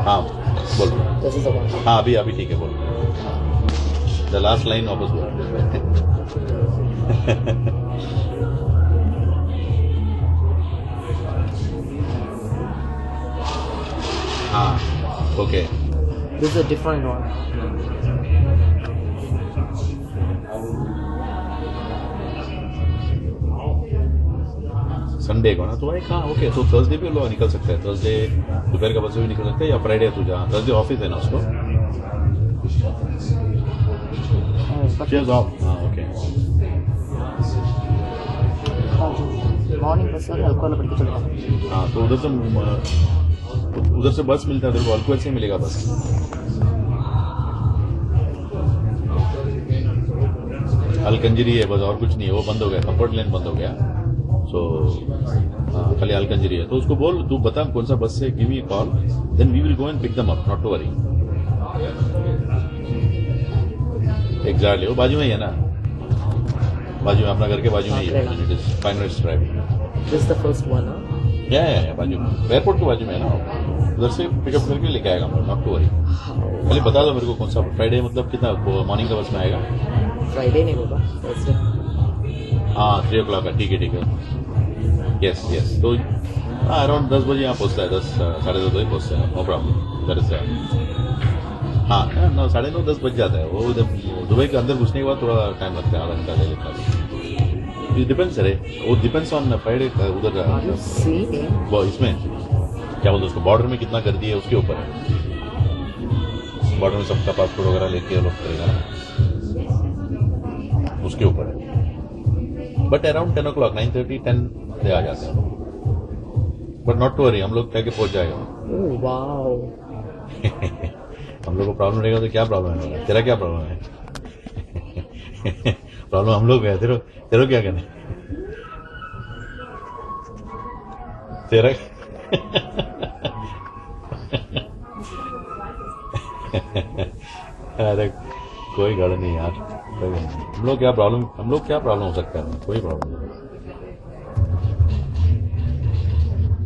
हाँ बोल। This is the one. हाँ अभी ठीक है बोल। The last line वापस बोल। हाँ okay. This is a different one. Sunday को ना तो भाई कहाँ ओके तो थर्सडे भी लोग निकल सकते हैं। थर्सडे दोपहर का बस भी निकल सकते हैं या फ्राइडे तू जहाँ थर्सडे ऑफिस है ना उसको हाँ ओके मॉर्निंग बस हल्का वाला पढ़ के चलेगा। हाँ तो उधर से बस मिलता है तेरे को अल्कोहल से मिलेगा बस। अलकंजरी है बस और कुछ नहीं है वो बंद हो गया कंफर्ट लेन बंद हो गया सो खाली अलकंजरी है तो उसको बोल तू बता कौन सा बस से give me call then we will go and pick them up not to worry. Exactly वो बाजू में ही है ना बाजू में अपना घर के बाजू में ही है it is 5 minutes drive. This is the first one या बाजू में एयरपोर्ट के बाजू में है ना उधर से पिकअप करके लेके आएगा नॉट टू वरी। खाली बता दो मेरे को कौन सा फ्राइडे मतलब कितना मॉर्निंग का बस में आएगा। फ्राइडे नहीं होगा थर्सडे। हाँ 3 o'clock का ठीक है यस तो अराउंड 10 बजे यहाँ पहुँचता है 10 साढ़े 10 बजे पहुँचता है नो प्रॉब्लम दैट इज हाँ 9:30-10 बज जाता है वो दुबई के अंदर घुसने के बाद थोड़ा टाइम लगता है आधा घंटा ले लेता है। डिपेंड्स है वो डिपेंड्स ऑन फ्राइडे उधर इसमें क्या बोलते उसको बॉर्डर में कितना गर्दी है उसके ऊपर है। बॉर्डर में सबका पासपोर्ट वगैरह लेके लोग करेगा उसके ऊपर है बट अराउंड 10 o'clock 9:30 10 से आ जाते हैं बट नॉट टू वरी हम लोग कह के पहुंच जाएगा। हम लोग को प्रॉब्लम रहेगा तो क्या प्रॉब्लम है तेरा क्या प्रॉब्लम है प्रॉब्लम हम लोग है तेरा क्या कहना है तेरा अरे कोई गड़ नहीं यार हम लोग क्या प्रॉब्लम हो सकता है कोई प्रॉब्लम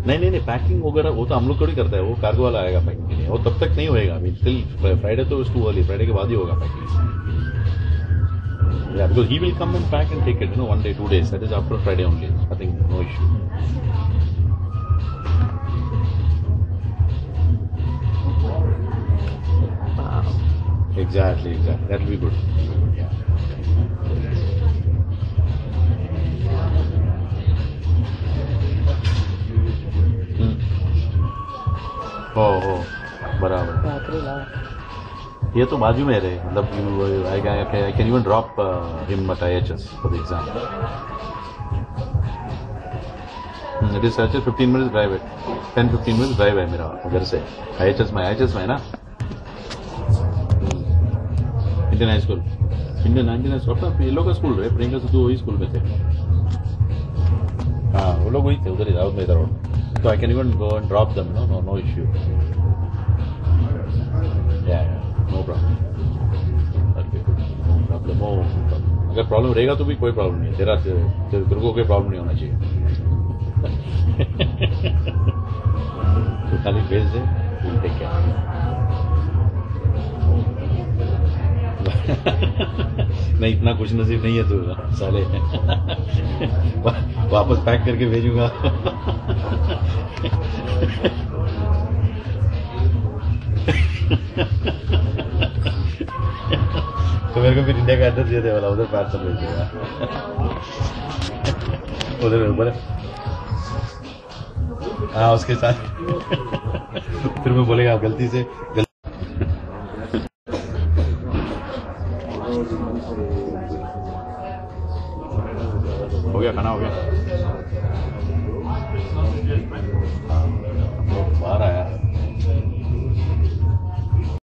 नहीं पैकिंग वगैरह वो तो हम लोग थोड़ी करता है वो कार्गो वाला आएगा पैकिंग के लिए वो तब तक नहीं होएगा टिल फ्राइडे तो टू अर्ली फ्राइडे के बाद ही होगा packing yeah because he will come and pack and take it 1 day 2 days that is after Friday only I think no issue exactly that will be good oh बराबर ये तो बाजू में रहे मतलब I can even drop him at IHS for the exam. It is such a 15 minutes drive 10-15 minutes drive है मेरा घर से IHS में है ना इंडियन हाई स्कूल अपना ये लोग का स्कूल रहे प्रियंका से तो वही स्कूल में थे हाँ वो लोग वही थे उधर ही दाऊद में इधर तो I can even go and drop them no issue yeah no problem अगर प्रॉब्लम रहेगा तो भी कोई प्रॉब्लम नहीं तेरे को कोई प्रॉब्लम नहीं होना चाहिए तो खाली भेज दे टेक केयर नहीं इतना कुछ नसीब नहीं है तू साले वापस पैक करके भेजूंगा तो मेरे को फिर इंडिया का एड्रेस दे दे वाला उधर पार्सल भेज देगा उधर हाँ उसके साथ फिर मैं बोलेगा गलती से हो गया खाना हो गया